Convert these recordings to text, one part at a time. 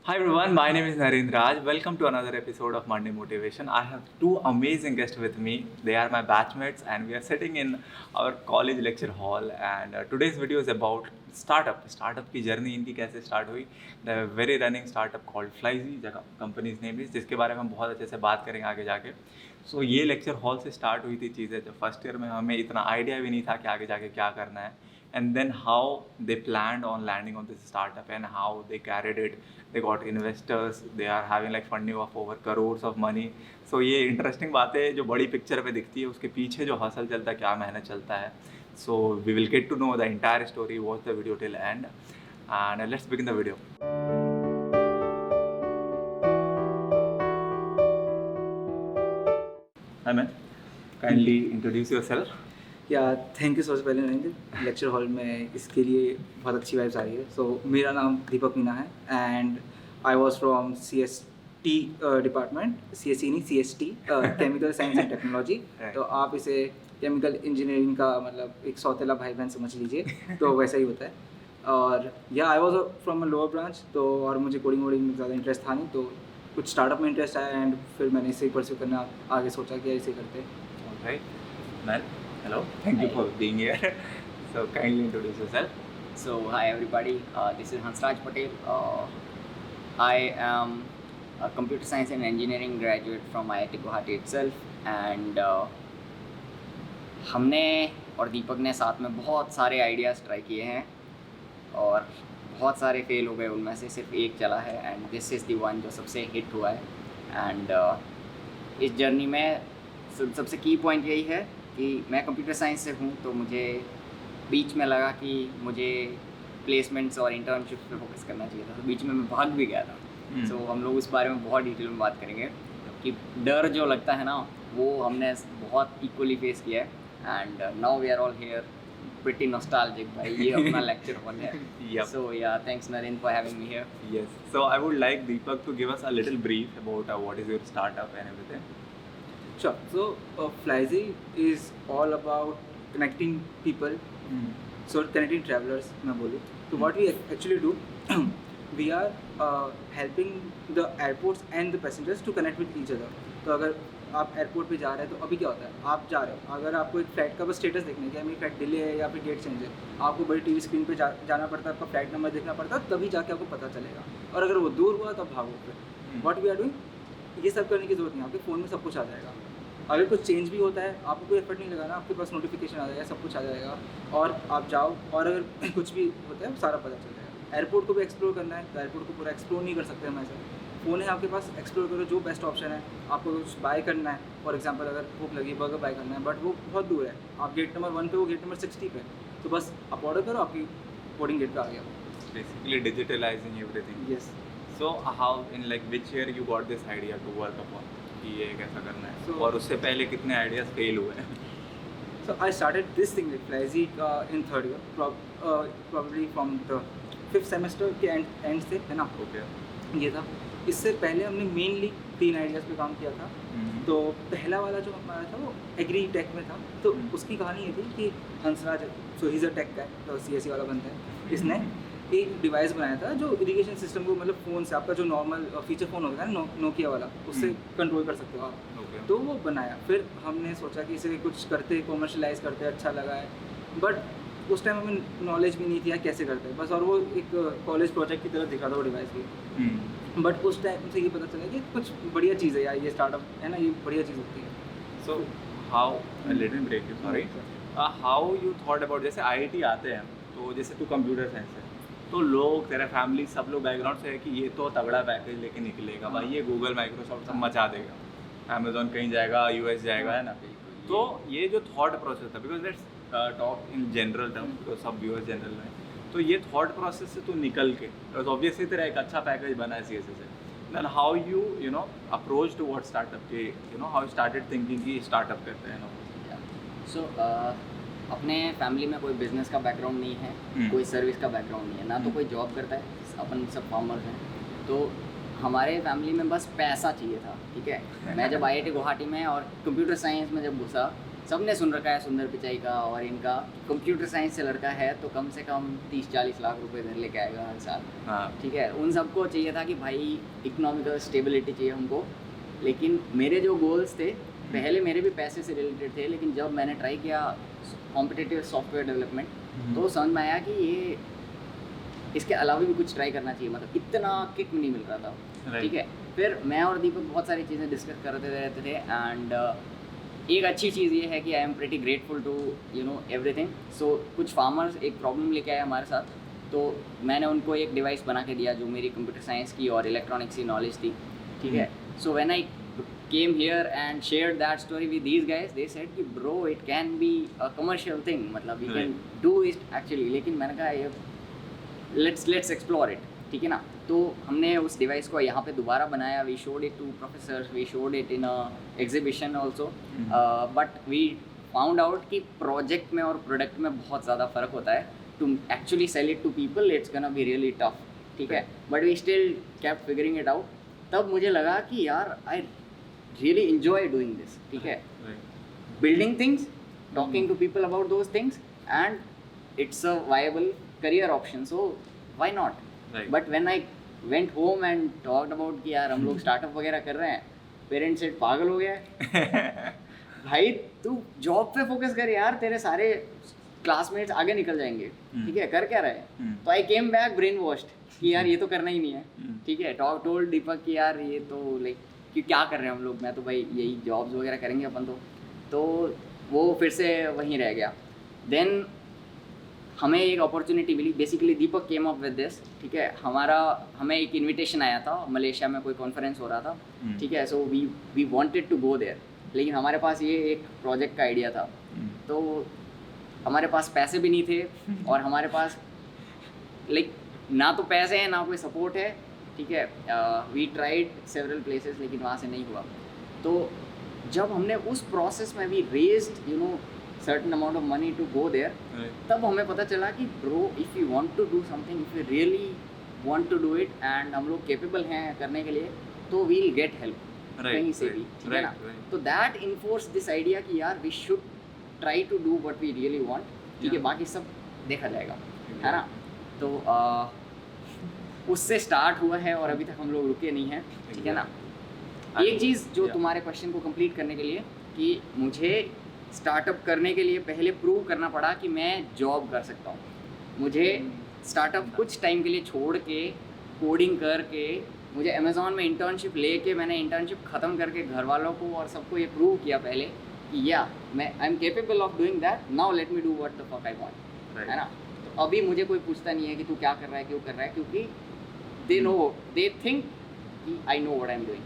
Hi everyone, my name is Narendra Raj. Welcome to another episode of Monday Motivation. I have two amazing guests with me. They are my batchmates and we are sitting in our college lecture hall and today's video is about startup. Startup की journey इनकी कैसे start हुई. The very running startup called Flyzy, जगह company's name is, जिसके बारे में हम बहुत अच्छे से बात करेंगे आगे जाके. So ये lecture hall से start हुई थी चीज़ें. जब first year में हमें इतना idea भी नहीं था कि आगे जाके क्या करना है. And then how they planned on landing on this startup and how they carried it. They got investors, they are having like funding of over crores of money. So ये interesting बात है जो बड़ी picture पे दिखती है उसके पीछे जो hustle चलता है क्या मेहनत चलता है. So we will get to know the entire story, watch the video till end and let's begin the video. Hi man, kindly introduce yourself. या थैंक यू। सबसे पहले नरेंद्र, लेक्चर हॉल में इसके लिए बहुत अच्छी वाइब्स आ रही है। सो मेरा नाम दीपक मीना है and I was from CST department, CSE नहीं CST, chemical science and technology. तो आप इसे केमिकल इंजीनियरिंग का मतलब एक सौतेला भाई बहन समझ लीजिए, तो वैसा ही होता है। और या I was from a lower branch, तो और मुझे कोडिंग वोडिंग में ज़्यादा इंटरेस्ट था नहीं, तो कुछ स्टार्टअप में इंटरेस्ट आया एंड फिर मैंने इसे परस्यू करना आगे सोचा कि इसे करते हैं। Alright, man. Hello, thank you for being here. So kindly introduce yourself. So hi everybody, this is Hansraj Patel. I am a computer science and engineering graduate from IIT Guwahati itself, and हमने और दीपक ने साथ में बहुत सारे ideas try किए हैं और बहुत सारे फेल हो गए, उनमें से सिर्फ एक चला है and this is the one जो सबसे हिट हुआ है। एंड इस जर्नी में सबसे की पॉइंट यही है कि मैं कंप्यूटर साइंस से हूँ, तो मुझे बीच में लगा कि मुझे प्लेसमेंट्स और इंटर्नशिप पे फोकस करना चाहिए था, तो बीच में मैं भाग भी गया था। सो हम लोग उस बारे में बहुत डिटेल में बात करेंगे कि डर जो लगता है ना, वो हमने बहुत इक्वली फेस किया है and now we are all here pretty nostalgic भाई, ये अपना लेक्चर हॉल है। Yep. So yeah thanks Narendra for having me here. Yes. So I would like Deepak to give us a little brief about what is your startup and everything. Sure. So Flyzy is all about connecting people. So connecting travelers, मैं बोलूँ तो what we actually do, we are helping the airports and the passengers to connect with each other. तो अगर आप airport पे जा रहे हैं तो अभी क्या होता है, आप जा रहे हो, अगर आपको एक फ़्लाइट का बस स्टेटस देखना है कि मेरी फ़्लाइट डिले है या फिर गेट चेंज है, आपको बड़ी टीवी स्क्रीन पे जाना पड़ता है, आपका फ्लाइट नंबर देखना पड़ता है, तभी जाके आपको पता चलेगा। और अगर वो दूर हुआ तो भागो फिर। व्हाट वी आर डूइंग, ये सब करने की ज़रूरत नहीं, आपके फ़ोन में सब कुछ आ जाएगा। अगर कुछ चेंज भी होता है आपको कोई एफर्ट नहीं लगाना, आपके पास नोटिफिकेशन आ जाएगा, सब कुछ आ जाएगा और आप जाओ, और अगर कुछ भी होता है सारा पता चल जाएगा। एयरपोर्ट को भी एक्सप्लोर करना है तो एयरपोर्ट को पूरा एक्सप्लोर नहीं कर सकते हम ऐसे। फ़ोन है आपके पास, एक्सप्लोर करो, जो बेस्ट ऑप्शन है। आपको कुछ बाय करना है, फॉर एग्जांपल अगर भूख लगी बर्गर बाय करना है, बट वो बहुत दूर है, आप गेट नंबर 1 पे, वो गेट नंबर 60 पे, तो बस आप ऑर्डर करो, आपकी बोर्डिंग गेट पे आ गया। Basically digitalizing everything. Yes. So how in like which year you got this idea to work upon कि ये कैसा करना है? So- और उससे पहले कितने आइडियाज फेल हुए हैं? So I started this thing with Flyzy in third year, probably from the 5th semester के end से, है ना, Okay. ये था। इससे पहले हमने मेनली 3 आइडियाज़ पे काम किया था। तो पहला वाला जो हमारा था वो एग्री टेक में था। तो उसकी कहानी ये थी कि Hansraj, so he is a tech guy, तो CSE वाला बनता है, इसने एक डिवाइस बनाया था जो इरिगेशन सिस्टम को, मतलब फ़ोन से, आपका जो नॉर्मल फीचर फ़ोन होता है ना नोकिया वाला, उससे कंट्रोल कर सकते हो आप। Okay. तो वो बनाया, फिर हमने सोचा कि इसे कुछ करते, कॉमर्शलाइज करते, अच्छा लगा है, बट उस टाइम हमें नॉलेज भी नहीं थी यार कैसे करते हैं बस, और वो एक कॉलेज प्रोजेक्ट की तरह दिखा था वो डिवाइस भी। बट उस टाइम से ये पता चला कि कुछ बढ़िया चीज़ है यार, ये स्टार्टअप है ना, ये बढ़िया चीज़ होती है। So how let me break you, sorry. How you thought about, जैसे IIT आते हैं तो जैसे तू कंप्यूटर साइंस है तो लोग, तेरा फैमिली, सब लोग बैकग्राउंड से है कि ये तो तगड़ा पैकेज लेके निकलेगा भाई, ये गूगल माइक्रोसॉफ्ट सब मचा देगा, अमेजोन कहीं जाएगा, US जाएगा, है ना। तो ये जो थॉट प्रोसेस था, because let's talk in general term, because सब व्यूअर्स जनरल में, तो ये थॉट प्रोसेस से तू निकल के, बिकॉज ऑब्वियसली तेरा एक अच्छा पैकेज बना है CSE से, then how you know approach to what startup के, you know how started thinking कि स्टार्टअप करते हैं ना। सो अपने फैमिली में कोई बिजनेस का बैकग्राउंड नहीं है, कोई सर्विस का बैकग्राउंड नहीं है, ना तो कोई जॉब करता है, अपन सब फार्मर्स हैं। तो हमारे फैमिली में बस पैसा चाहिए था, ठीक है। मैं जब IIT गुवाहाटी में और कंप्यूटर साइंस में जब घुसा सबने सुन रखा है सुंदर पिचाई का, और इनका कंप्यूटर साइंस से लड़का है तो कम से कम 30-40 लाख रुपए घर लेके आएगा हर साल। हाँ ठीक है, उन सबको चाहिए था कि भाई इकोनॉमिकल स्टेबिलिटी चाहिए हमको। लेकिन मेरे जो गोल्स थे पहले मेरे भी पैसे से रिलेटेड थे, लेकिन जब मैंने ट्राई किया कॉम्पिटिटिव सॉफ्टवेयर डेवलपमेंट तो समझ में आया कि ये इसके अलावा भी कुछ ट्राई करना चाहिए, मतलब इतना किक नहीं मिल रहा था। ठीक है, फिर मैं और दीपक बहुत सारी चीज़ें डिस्कस करते रहते थे, एंड एक अच्छी चीज़ ये है कि I am pretty grateful to you know everything. So कुछ फार्मर्स एक प्रॉब्लम लेके आए हमारे साथ, तो मैंने उनको एक डिवाइस बना के दिया जो मेरी कंप्यूटर साइंस की और इलेक्ट्रॉनिक्स की नॉलेज थी। ठीक है, so when I came here and shared that story with these guys, they said कि bro it can be a commercial thing, मतलब we can do it actually। लेकिन मैंने कहा ये let's explore it, ठीक है ना। तो हमने उस डिवाइस को यहाँ पे दोबारा बनाया, we showed it to professors, we showed it in a exhibition also, but we found out कि प्रोजेक्ट में और प्रोडक्ट में बहुत ज़्यादा फ़र्क होता है। to actually sell it to people it's gonna be really tough, ठीक है, but we still kept figuring it out। तब मुझे लगा कि यार I really enjoy doing this, ठीक है, building things, talking to people about those things, and it's a viable career option, so why not? But when I went home and talked about कि यार हम लोग स्टार्टअप वगैरह कर रहे हैं, पेरेंट्स से पागल हो गया है भाई तू जॉब पे फोकस कर यार, तेरे सारे क्लासमेट्स आगे निकल जाएंगे, ठीक है, कर क्या रहे हैं। तो आई केम बैक ब्रेन वॉश्ड कि यार ये तो करना ही नहीं है, ठीक है। टोल्ड दीपक कि यार ये तो लाइक कि क्या कर रहे हैं हम लोग, मैं तो भाई यही जॉब्स वगैरह करेंगे अपन तो वो फिर से वहीं रह गया। देन हमें एक अपॉर्चुनिटी मिली, basically Deepak came up with this, ठीक है। हमें एक इनविटेशन आया था, मलेशिया में कोई कॉन्फ्रेंस हो रहा था, ठीक है, so we wanted to go there, लेकिन हमारे पास ये एक प्रोजेक्ट का आइडिया था, तो हमारे पास पैसे भी नहीं थे और हमारे पास लाइक ना तो पैसे हैं ना कोई सपोर्ट है, ठीक है। वी ट्राइड सेवरल प्लेसेस लेकिन वहाँ से नहीं हुआ। तो जब हमने उस प्रोसेस में भी raised you know certain amount of money to go there, तब हमें पता चला कि bro if you want to do something, if you really want to do it and हम लोग कैपेबल हैं करने के लिए, तो वी विल गेट हेल्प कहीं से भी, ठीक है ना। तो दैट इन्फोर्स दिस आइडिया कि यार we should try to do what we really want, ठीक है, बाकी सब देखा जाएगा, है ना। तो उससे स्टार्ट हुआ है और अभी तक हम लोग रुके नहीं हैं, ठीक है ना। एक चीज़ जो तुम्हारे क्वेश्चन को कंप्लीट करने के लिए कि मुझे स्टार्टअप करने के लिए पहले प्रूव करना पड़ा कि मैं जॉब कर सकता हूँ। मुझे स्टार्टअप कुछ टाइम के लिए छोड़ के कोडिंग करके, मुझे अमेज़ॉन में इंटर्नशिप लेके, मैंने इंटर्नशिप ख़त्म करके घर वालों को और सबको ये प्रूव किया पहले कि या मैं I am capable of doing that, now let me do what the fuck I want, है ना। तो अभी मुझे कोई पूछता नहीं है कि तू क्या कर रहा है, क्यों कर रहा है, क्योंकि they think कि I know what I'm doing।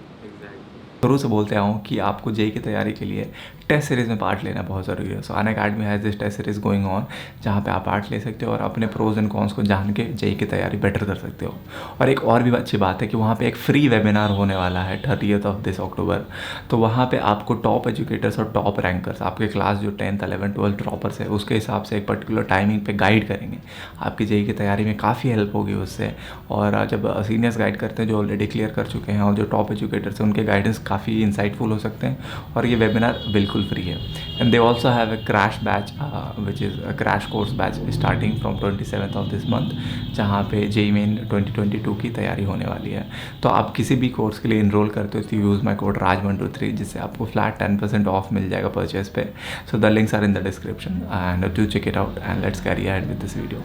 शुरू से बोलते आऊँ कि आपको जेई की तैयारी के लिए टेस्ट सीरीज़ में पार्ट लेना बहुत ज़रूरी है। So Unacademy has this test series going on, जहाँ पे आप पार्ट ले सकते हो और अपने प्रोज एंड कॉन्स को जान के जेई की तैयारी बेटर कर सकते हो। और एक और भी अच्छी बात है कि वहाँ पे एक फ्री वेबिनार होने वाला है 30th ऑफ दिस अक्टूबर। तो वहाँ पे आपको टॉप एजुकेटर्स और टॉप रैंकर्स, आपके क्लास जो 10th 11th 12th टॉपर्स है, उसके हिसाब से एक पर्टिकुलर टाइमिंग पे गाइड करेंगे। आपकी जेई की तैयारी में काफ़ी हेल्प होगी उससे। और जब सीनियर्स गाइड करते हैं जो ऑलरेडी क्लियर कर चुके हैं, और जो टॉप एजुकेटर्स हैं उनके गाइडेंस काफ़ी इंसाइटफुल हो सकते हैं। और ये वेबिनार बिल्कुल फ्री है। And they also have a crash batch which is crash course batch starting from 27th of this month, जहाँ पे जेई मेन 2022 की तैयारी होने वाली है। तो आप किसी भी कोर्स के लिए इनरोल करते हो तो यूज़ माई कोड RAJ123, जिससे आपको फ्लैट 10% ऑफ मिल जाएगा परचेज पे। So the links are in the description and do check it out and let's carry ahead with this video.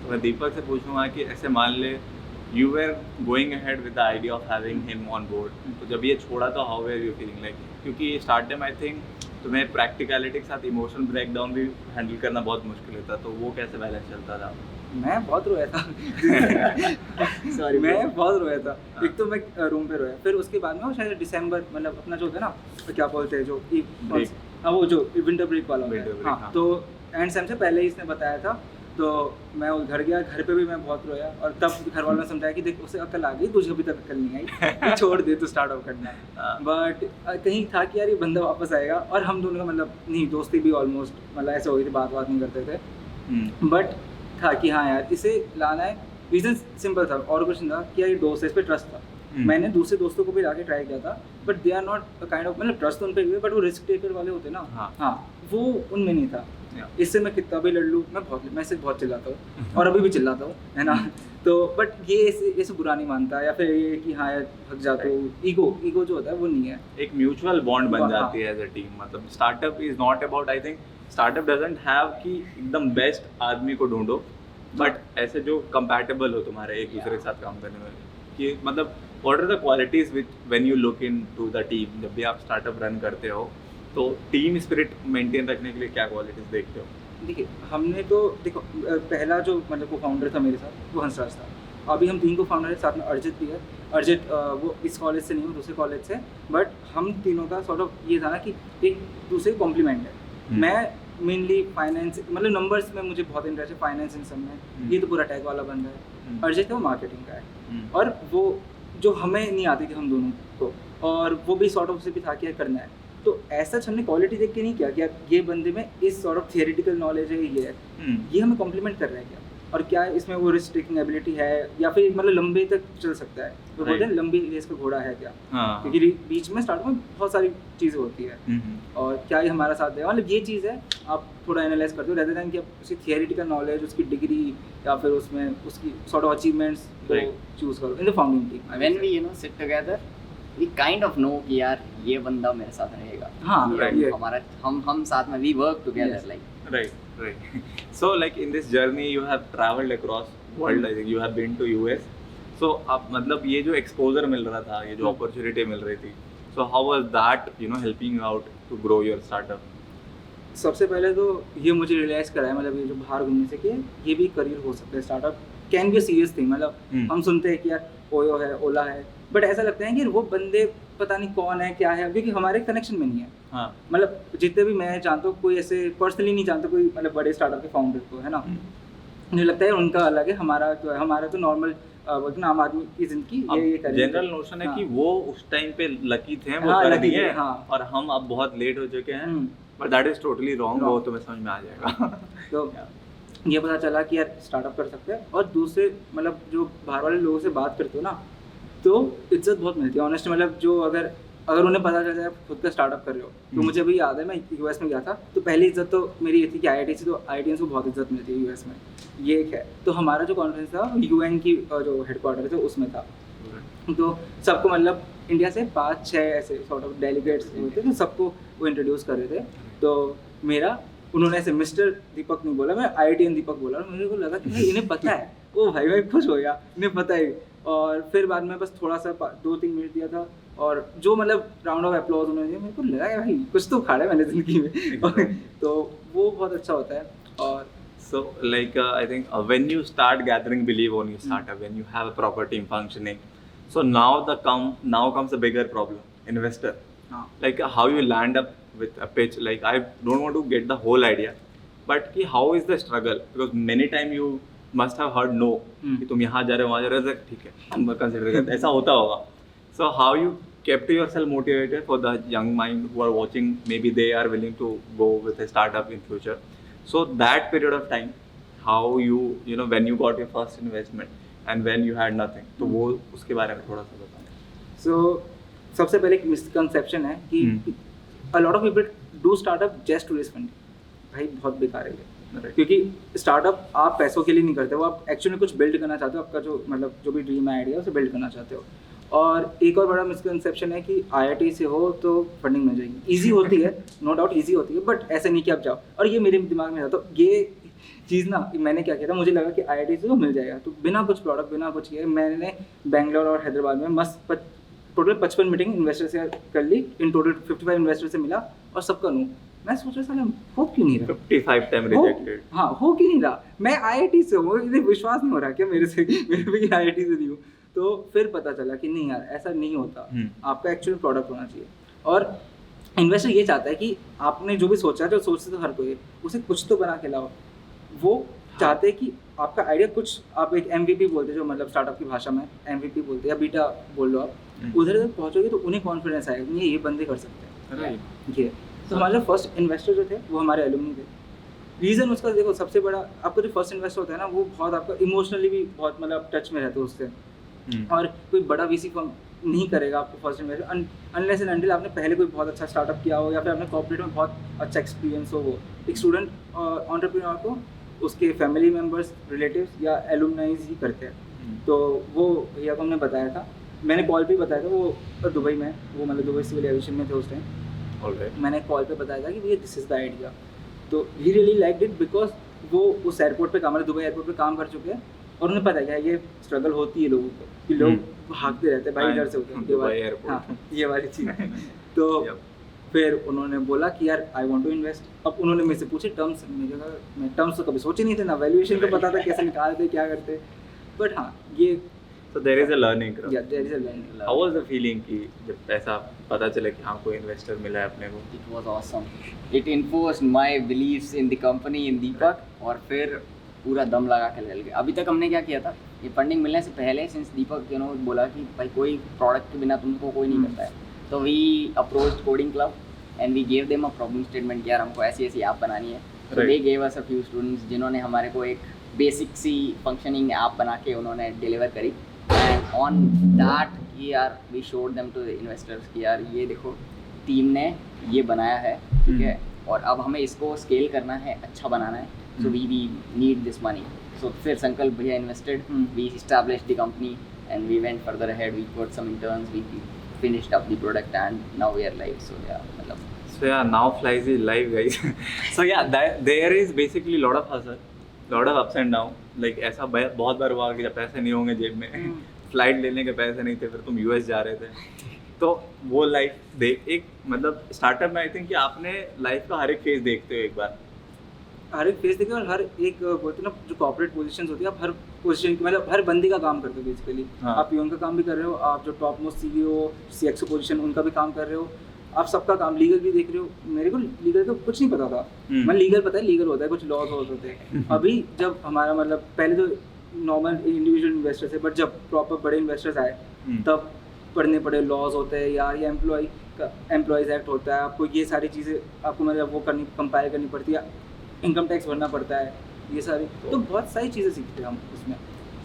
मैं दीपक से पूछूंगा कि ऐसे मान ले you were going ahead with the idea of having him on board, तो जब ये छोड़ा तो how were you feeling like? क्योंकि स्टार्ट टाइम आई थिंक तुम्हें प्रैक्टिकलिटी के साथ इमोशनल ब्रेकडाउन भी हैंडल करना बहुत मुश्किल होता, तो वो कैसे बैलेंस चलता था? मैं बहुत रोया था सॉरी, मैं बहुत रोया था। एक तो मैं रूम पे रोया, फिर उसके बाद में वो शायद दिसंबर, मतलब अपना जो होता है ना, क्या बोलते हैं जो वो जो विंटर ब्रेक वाला होता है, हाँ, तो एंड सेम से पहले ही इसने बताया था। तो मैं घर गया, घर पे भी मैं बहुत रोया, और तब घर वालों ने समझाया कि देख उसे अकल आ गई, तुझे अभी तक अकल नहीं आई, छोड़ दे तो स्टार्ट आउट करना। बट कहीं था कि यार ये बंदा वापस आएगा, और हम दोनों का मतलब नहीं, दोस्ती भी ऑलमोस्ट मतलब ऐसे हो गई थी, बात नहीं करते थे। बट था कि हाँ यार इसे लाना है। रीज़न सिंपल था और कुछ नहीं था कि यार ये दोस्त है, इस पर ट्रस्ट था। मैंने दूसरे दोस्तों को भी लाके ट्राई किया था, but they are not kind of, मतलब ट्रस्ट उन पर भी, बट वो रिस्क टेकर वाले होते ना, हाँ वो उनमें नहीं था। इससे मैं कितना भी लड़ लूँ, मैं इससे बहुत चिल्लाता हूँ और अभी भी चिल्लाता हूँ, है ना। तो बट ये ऐसे बुरा नहीं मानता, या फिर ये कि हाँ यार भग जाते हो, ईगो जो होता है वो नहीं है। एक म्यूचुअल बॉन्ड बन हाँ। जाती है एज अ टीम। मतलब startup is not about, I think startup doesn't have कि एकदम बेस्ट आदमी को ढूंढो, बट ऐसे जो कंपैटिबल हो तुम्हारे एक दूसरे के साथ काम करने में, कि मतलब what are the qualities which when you look into the team, जब भी आप स्टार्टअप रन करते हो तो टीम स्पिरिट मेंटेन रखने के लिए क्या क्वालिटीज देखते हो? देखिए हमने तो देखो पहला जो मतलब को फाउंडर था मेरे साथ वो हंसराज था। अभी हम 3 को फाउंडर है, साथ में अर्जित भी है। अर्जित वो इस कॉलेज से नहीं, वो दूसरे कॉलेज से, बट हम तीनों का सॉर्ट ऑफ ये था ना कि एक दूसरे कॉम्प्लीमेंट है। मैं मेनली फाइनेंस, मतलब नंबर्स में मुझे बहुत इंटरेस्ट है, फाइनेंस इन सब में। ये तो पूरा टैग वाला बंदा है। अर्जित है वो मार्केटिंग का है, और वो जो हमें नहीं आती थी हम दोनों को, और वो भी सॉर्ट ऑफ उसे भी था कि करना है। तो ऐसा हमने क्वालिटी देख के नहीं किया कि यार ये बंदे में इस सॉर्ट ऑफ थियोरेटिकल नॉलेज है, ये है, ये हमें कॉम्प्लीमेंट कर रहा है क्या, और क्या इसमें वो रिस्क टेकिंग एबिलिटी है, या फिर मतलब लंबे तक चल सकता है, तो बोलते हैं लंबी रेस का घोड़ा है क्या। क्योंकि बीच में स्टार्ट में बहुत सारी चीज़ें होती है, और क्या ये हमारा साथ देगा, मतलब ये चीज़ है आप थोड़ा एनालाइज करते हो, रेदर देन कि आप उसकी थियोरेटिकल नॉलेज, उसकी डिग्री, या फिर उसमें उसकी सॉर्ट ऑफ अचीवमेंट्स को चूज करो in the founding team. When we sit together we kind of know कि यार ये बंदा मेरे साथ रहेगा। हाँ, हमारा हम साथ में we work together like right. So like in this journey you have traveled across world, I think you have been to US. So आप मतलब ये जो exposure मिल रहा था, ये जो opportunity मिल रही थी, so how was that helping you out to grow your startup? सबसे पहले तो ये मुझे रियलाइज़ कराया, मतलब ये जो बाहर घूमने से, कि ये भी करियर हो सकता है, startup can be serious thing. मतलब हम सुनते हैं कि यार ओयो है, ओला है, बट ऐसा लगता है कि वो बंदे पता नहीं कौन है क्या है, क्योंकि हमारे कनेक्शन में नहीं है। हाँ। मतलब जितने भी मैं जानता हूँ, कोई ऐसे पर्सनली नहीं जानता कोई मतलब बड़े स्टार्टअप के फाउंडर को, है ना। मुझे लगता है उनका अलग है, हमारा तो नॉर्मल आम आदमी की जिंदगी ये जनरल नोशन है कि वो उस टाइम पे लकी थे, वो कर दिए, और हम अब बहुत लेट हो चुके हैं, but that is totally wrong. वो तुम्हें समझ में आ जाएगा। तो ये पता चला कि यार स्टार्टअप कर सकते हैं, और दूसरे मतलब जो बाहर वाले लोगों से बात करते हो ना, तो इज्जत बहुत मिलती है ऑनेस्ट। मतलब जो अगर उन्हें पता चल जाए खुद का स्टार्टअप कर रहे हो, तो मुझे अभी याद है मैं यूएस में गया था, तो पहली इज्जत तो मेरी ये थी कि आईआईटी से, तो आईआईटीएंस को बहुत इज्जत मिलती है यूएस में, ये एक है। तो हमारा जो कॉन्फ्रेंस था यूएन की जो हेडक्वार्टर थे उसमें था, तो सबको मतलब इंडिया से 5-6 ऐसे सॉर्ट ऑफ डेलीगेट्स होते, तो सबको वो इंट्रोड्यूस कर रहे थे। तो मेरा उन्होंने ऐसे मिस्टर दीपक नहीं बोला, मैं आईआईटीएन दीपक बोला, और मेरे को लगा कि भाई इन्हें पता है। ओ भाई मैं खुश हो गया, इन्हें पता है। और फिर बाद में बस थोड़ा सा 2-3 मिनट दिया था, और जो मतलब राउंड ऑफ अप्लॉज उन्होंने दिया, मेरे को लगा कि भाई कुछ तो उखाड़ा है मैंने ज़िंदगी में। तो वो बहुत अच्छा होता है। और so like I think when you start gathering belief on your startup, when you have a proper team functioning, so now comes a bigger problem, investor. Like how you land up with a pitch, like I don't want to get the whole idea, but कि how is the struggle, because many time you must have heard no, कि तुम यहाँ जा रहे हो, वहाँ जा रहे हो, ठीक है हम कंसिडर करते हैं, ऐसा होता होगा। So how you kept yourself motivated for the young mind who are watching, maybe they are willing to go with a startup in future, so that period of time, how you when you got your first investment and when you had nothing, तो वो उसके बारे में थोड़ा सा बताएं। So सबसे पहले एक मिसकंसेप्शन है कि a lot of people do startup just to raise funding। भाई बहुत बेकार है ये, क्योंकि स्टार्टअप आप पैसों के लिए नहीं करते हो, आप एक्चुअली कुछ बिल्ड करना चाहते हो, आपका जो मतलब जो भी ड्रीम आइडिया है उसे बिल्ड करना चाहते हो। और एक और बड़ा मिसकंसेप्शन है कि आईआईटी से हो तो फंडिंग मिल जाएगी। ईजी होती है, नो डाउट ईजी होती है, बट ऐसे नहीं कि आप जाओ। और ये मेरे दिमाग में था, तो ये चीज़ ना मैंने क्या किया था, मुझे लगा कि आईआईटी से तो मिल जाएगा, तो बिना कुछ प्रोडक्ट बिना कुछ किए मैंने बेंगलोर और हैदराबाद में मस्त टोटल 55 मीटिंग इन्वेस्टर से कर ली। इन टोटल 55 इन्वेस्टर से मिला, और सबका नो। मैं सोच रहा था हो क्यों नहीं रहा, 55 टाइम रिजेक्टेड। हाँ, हो क्यों नहीं रहा, मैं आईआईटी से हूँ, इन्हें विश्वास नहीं हो रहा क्या मेरे भी आईआईटी से नहीं हूँ। तो फिर पता चला कि नहीं यार ऐसा नहीं होता, आपका एक्चुअल प्रोडक्ट होना चाहिए। और इन्वेस्टर ये चाहता है कि आपने जो भी सोचा, जो सोचते तो हर कोई, उसे कुछ तो बना के लाओ। वो चाहते हैं कि आपका आइडिया कुछ, आप एक MVP बोलते जो मतलब स्टार्टअप की भाषा में MVP बोलते हैं, या बीटा बोल लो आप, उधर तक पहुँचोगे तो उन्हें कॉन्फिडेंस आएगा कि ये बंदे कर सकते हैं। ये तो हमारे फर्स्ट इन्वेस्टर जो थे वो हमारे एलुमनी थे। रीज़न उसका देखो, सबसे बड़ा आपका जो फर्स्ट इन्वेस्टर होता है ना, वो बहुत आपका इमोशनली भी बहुत मतलब टच में रहता है उससे। और कोई बड़ा VC फर्म नहीं करेगा आपको first investment unless and until आपने पहले कोई बहुत अच्छा स्टार्टअप किया हो या फिर आपने कॉर्पोरेट में बहुत अच्छा एक्सपीरियंस हो। वो एक स्टूडेंट एंटरप्रेन्योर को उसके फैमिली मेम्बर्स, रिलेटिव्स या एलुमनाइज ही करते हैं। तो वो भैया को हमने बताया था, मैंने कॉल पे ही बताया था, वो दुबई में, वो मतलब दुबई सिविल एविएशन में थे उस टाइम। मैंने कॉल पे बताया था कि भैया दिस इज़ द आइडिया। तो he really liked it because वो उस एयरपोर्ट पे काम, मतलब दुबई एयरपोर्ट पे काम कर चुके हैं और उन्हें पता है क्या ये स्ट्रगल होती है लोगों को कि लोग भागते रहते हैं भाई, इधर से उधर, हाँ ये वाली चीज़। तो फिर उन्होंने बोला कि यार आई वांट टू इन्वेस्ट। अब उन्होंने मेरे से पूछे टर्म्स, मैं टर्म्स तो कभी सोचे नहीं थे ना, वैल्यूएशन तो पता था कैसे निकालते क्या करते, बट हाँ ये So there is a learning curve. Yeah, there is a learning. How was the feeling कि जब ऐसा पता चला कि हाँ कोई इन्वेस्टर मिला है अपने को? It was awesome. It enforced my beliefs in the company, in Deepak, और फिर पूरा दम लगा के चल गए। अभी तक हमने क्या किया था, ये फंडिंग मिलने से पहले सिंस दीपक बोला कि भाई कोई प्रोडक्ट के बिना तुमको कोई नहीं करता है, तो we approached coding club and we gave them a problem statement कि यार हमको ऐसी ऐसी ऐप बनानी है। तो they gave us a few students जिन्होंने हमारे को एक बेसिक सी फंक्शनिंग ऐप बना के उन्होंने डिलीवर करी। एंड ऑन दैट कि यार we showed them to the investors कि यार ये देखो टीम ने ये बनाया है, ठीक है, और अब हमें इसको स्केल करना है, अच्छा बनाना है, so we need this money. So फिर संकल्प भैया invested, we established the company and we went further ahead, we got some interns, we finished up the product and now we are live. So yeah, मतलब So yeah, now Flyzy is live, guys. So yeah, there is basically lot of hustle, lot of ups and down. Like ऐसा बहुत बार हुआ कि जब पैसे नहीं होंगे जेब में, फ्लाइट लेने के पैसे नहीं थे, फिर तुम यूएस जा रहे थे, तो वो लाइफ देख, एक मतलब स्टार्टअप में आई थिंक कि आपने लाइफ का हर एक फेज देखते हो, एक बार हर एक फेज देखे और हर एक बोलते हैं ना जो कॉर्पोरेट पोजीशंस होती है, आप हर पोजीशन की मतलब हर बंदी का काम करते हो बेसिकली। हाँ। आप पीओन का काम भी कर रहे हो, आप जो top most CEO CXO position उनका भी काम कर रहे हो, आप सबका काम, लीगल भी देख रहे हो। मेरे को लीगल का कुछ नहीं पता था, मैं लीगल पता है लीगल होता है, कुछ लॉज होते हैं। अभी जब हमारा मतलब पहले तो नॉर्मल इंडिविजुअल इन्वेस्टर्स है, बट जब प्रॉपर बड़े इन्वेस्टर्स आए तब पढ़ने पड़े, लॉज होते हैं यार, ये एम्प्लॉयज़ एक्ट होता है, आपको ये सारी चीज़ें आपको मतलब वो करनी, कंपायर करनी पड़ती है, इनकम टैक्स भरना पड़ता है, ये सारी, तो बहुत सारी चीज़ें सीखते हैं हम उसमें।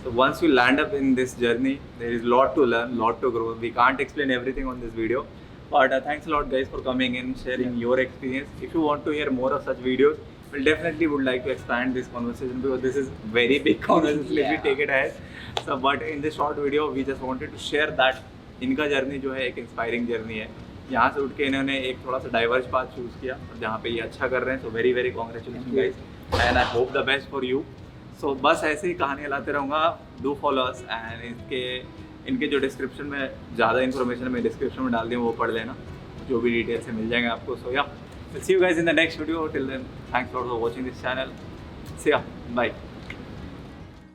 So once you land up in this journey, there is lot to learn, lot to grow. We can't explain everything on this video, but thanks a lot guys for coming in, sharing your experience. If you want to hear more of such videos, we'll definitely would like to expand this conversation because this is very big conversation if we take it ahead. So but in this short video, we just wanted to share that इनका journey जो है एक inspiring journey है। यहाँ से उठ के इन्होंने एक थोड़ा सा डाइवर्स पाथ चूज़ किया और जहाँ पे ये अच्छा कर रहे हैं, so very very congratulation guys and I hope the best for you. So बस ऐसे ही कहानियाँ लाते रहूँगा, डू फॉलो अस एंड इनके जो डिस्क्रिप्शन में ज़्यादा इन्फॉर्मेशन मैं डिस्क्रिप्शन में डाल दी हूँ, वो पढ़ लेना, जो भी डिटेल्स है मिल जाएंगे आपको। So yeah see you guys in the next video, till then thanks for watching this channel, see ya bye.